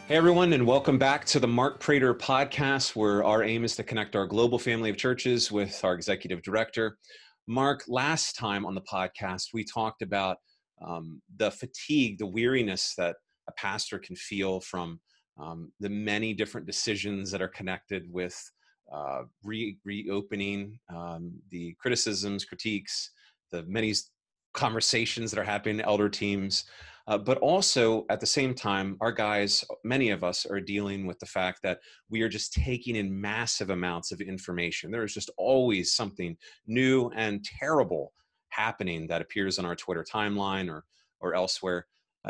Hey everyone, and welcome back to the Mark Prater podcast, where our aim is to connect our global family of churches with our executive director. Mark, last time on the podcast, we talked about the fatigue, the weariness that a pastor can feel from the many different decisions that are connected with reopening, the criticisms, critiques, the many conversations that are happening in elder teams. But also at the same time, our guys, many of us are dealing with the fact that we are just taking in massive amounts of information. There is just always something new and terrible happening that appears on our Twitter timeline or elsewhere.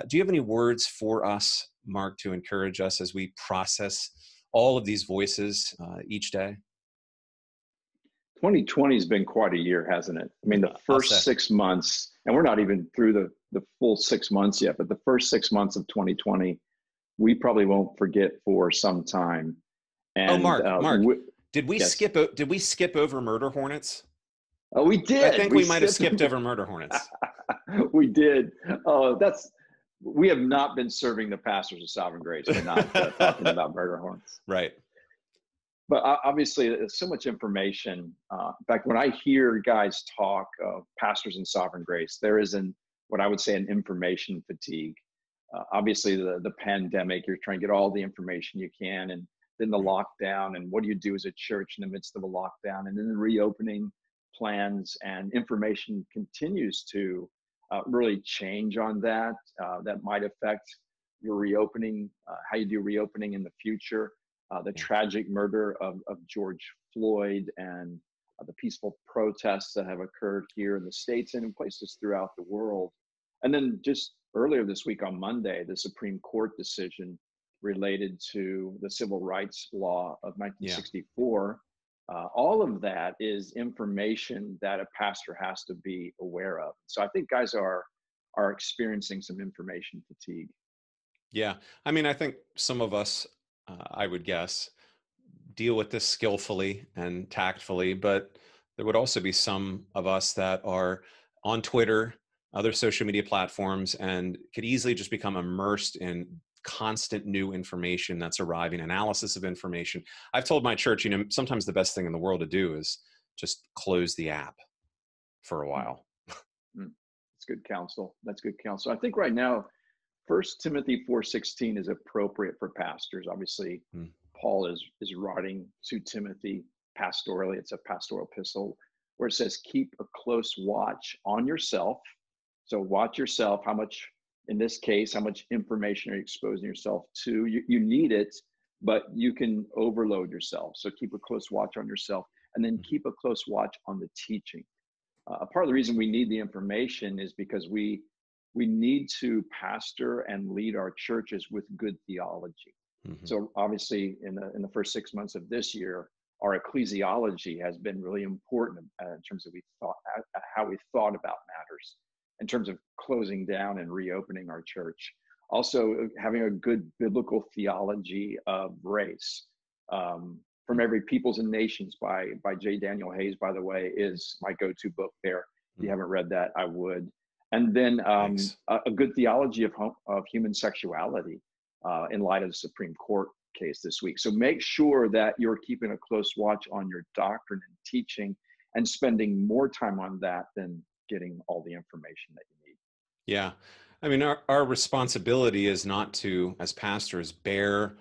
Do you have any words for us, Mark, to encourage us as we process all of these voices each day? 2020 has been quite a year, hasn't it? I mean, the first 6 months, and we're not even through the full 6 months yet, but the first 6 months of 2020, we probably won't forget for some time. And, Mark, did we skip over murder hornets? Oh, we did. I think we might have skipped over murder hornets. We did. We have not been serving the pastors of Sovereign Grace. We're not talking about murder hornets. Right. But obviously, there's so much information. In fact, when I hear guys talk of pastors in Sovereign Grace, there is what I would say an information fatigue. Obviously, the pandemic, you're trying to get all the information you can, and then the lockdown, and what do you do as a church in the midst of a lockdown, and then the reopening plans, and information continues to really change on that. That might affect your reopening, how you do reopening in the future. The tragic murder of George Floyd and the peaceful protests that have occurred here in the States and in places throughout the world. And then just earlier this week on Monday, the Supreme Court decision related to the civil rights law of 1964. All of that is information that a pastor has to be aware of. So I think guys are experiencing some information fatigue. Yeah. I mean, I think some of us, I would guess, deal with this skillfully and tactfully, but there would also be some of us that are on Twitter, other social media platforms, and could easily just become immersed in constant new information that's arriving, analysis of information. I've told my church, sometimes the best thing in the world to do is just close the app for a while. That's good counsel. That's good counsel. I think right now, 1 Timothy 4:16 is appropriate for pastors. Obviously, Paul is writing to Timothy pastorally. It's a pastoral epistle where it says, keep a close watch on yourself. So watch yourself. How much, in this case, how much information are you exposing yourself to? You need it, but you can overload yourself. So keep a close watch on yourself, and then keep a close watch on the teaching. Part of the reason we need the information is because we need to pastor and lead our churches with good theology. Mm-hmm. So obviously in the first 6 months of this year, our ecclesiology has been really important in terms of how we thought about matters, in terms of closing down and reopening our church. Also having a good biblical theology of race. From Every Peoples and Nations by J. Daniel Hayes, by the way, is my go-to book there. If you haven't read that, I would. And then a good theology of human sexuality in light of the Supreme Court case this week. So make sure that you're keeping a close watch on your doctrine and teaching and spending more time on that than getting all the information that you need. Yeah. I mean, our responsibility is not to, as pastors, bear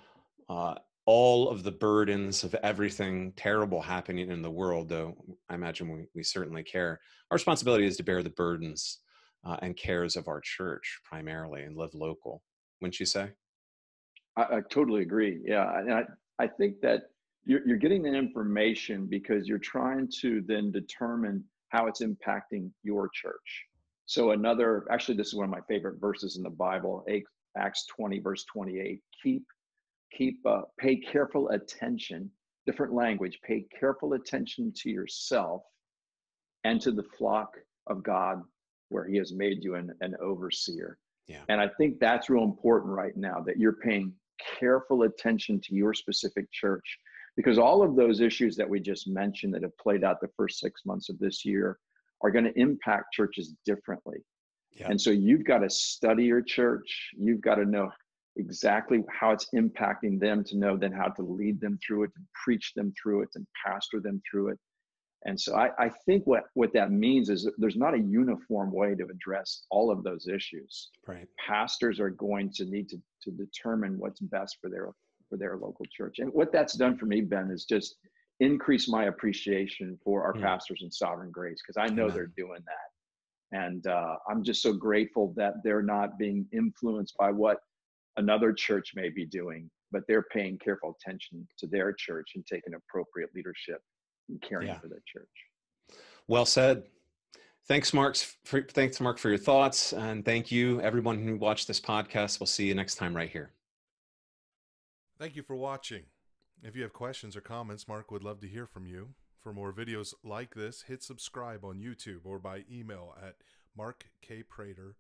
all of the burdens of everything terrible happening in the world, though I imagine we certainly care. Our responsibility is to bear the burdens and cares of our church primarily and live local, wouldn't you say? I totally agree. Yeah. And I think that you're getting the information because you're trying to then determine how it's impacting your church. So actually, this is one of my favorite verses in the Bible, Acts 20, verse 28. Pay careful attention, different language, pay careful attention to yourself and to the flock of God where he has made you an overseer. Yeah. And I think that's real important right now, that you're paying careful attention to your specific church, because all of those issues that we just mentioned that have played out the first 6 months of this year are going to impact churches differently. Yeah. And so you've got to study your church. You've got to know exactly how it's impacting them, to know then how to lead them through it, and preach them through it, and pastor them through it. And so I think what that means is that there's not a uniform way to address all of those issues. Right. Pastors are going to need to determine what's best for their local church. And what that's done for me, Ben, is just increase my appreciation for our pastors in Sovereign Grace, because I know Amen. they're doing that. And I'm just so grateful that they're not being influenced by what another church may be doing, but they're paying careful attention to their church and taking appropriate leadership and caring for their church. Well said. Thanks, Mark, for your thoughts. And thank you, everyone who watched this podcast. We'll see you next time right here. Thank you for watching. If you have questions or comments, Mark would love to hear from you. For more videos like this, hit subscribe on YouTube or by email at markkprater.com.